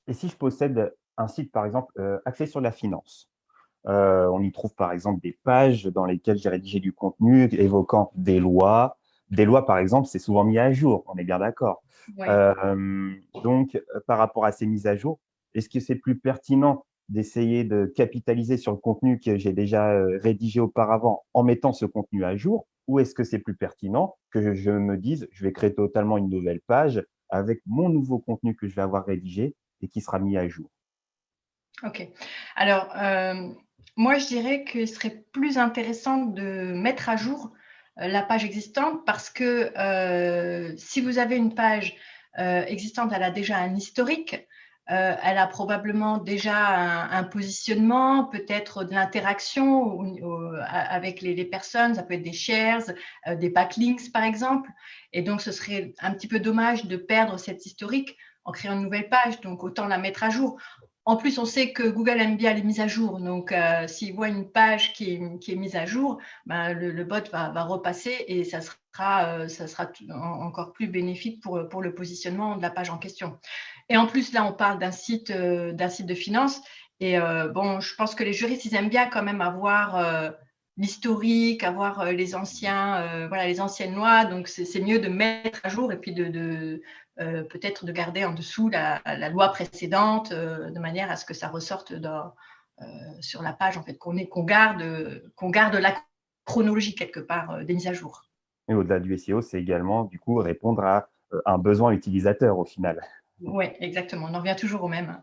Et si je possède un site, par exemple, axé sur la finance, on y trouve, par exemple, des pages dans lesquelles j'ai rédigé du contenu évoquant des lois. Des lois, par exemple, c'est souvent mis à jour, on est bien d'accord. Oui. Donc, par rapport à ces mises à jour, est-ce que c'est plus pertinent d'essayer de capitaliser sur le contenu que j'ai déjà, rédigé auparavant en mettant ce contenu à jour? Ou est-ce que c'est plus pertinent que je me dise: «Je vais créer totalement une nouvelle page avec mon nouveau contenu que je vais avoir rédigé et qui sera mis à jour»? OK. Alors, moi, je dirais que ce serait plus intéressant de mettre à jour, la page existante parce que, si vous avez une page, existante, elle a déjà un historique, elle a probablement déjà un positionnement, peut-être de l'interaction avec les personnes. Ça peut être des shares, des backlinks, par exemple, et donc ce serait un petit peu dommage de perdre cet historique en créant une nouvelle page, donc autant la mettre à jour. En plus, on sait que Google aime bien les mises à jour. Donc, s'il voit une page qui est mise à jour, ben, le bot va repasser et ça sera encore plus bénéfique pour le positionnement de la page en question. Et en plus, là, on parle d'un site de finance. Et bon, je pense que les juristes, ils aiment bien quand même avoir l'historique, avoir voilà, les anciennes lois. Donc, c'est mieux de mettre à jour et puis peut-être de garder en dessous la loi précédente de manière à ce que ça ressorte sur la page, en fait, qu'on garde la chronologie quelque part des mises à jour. Et au-delà du SEO, c'est également, du coup, répondre à, un besoin utilisateur au final. Oui, exactement. On en revient toujours au même.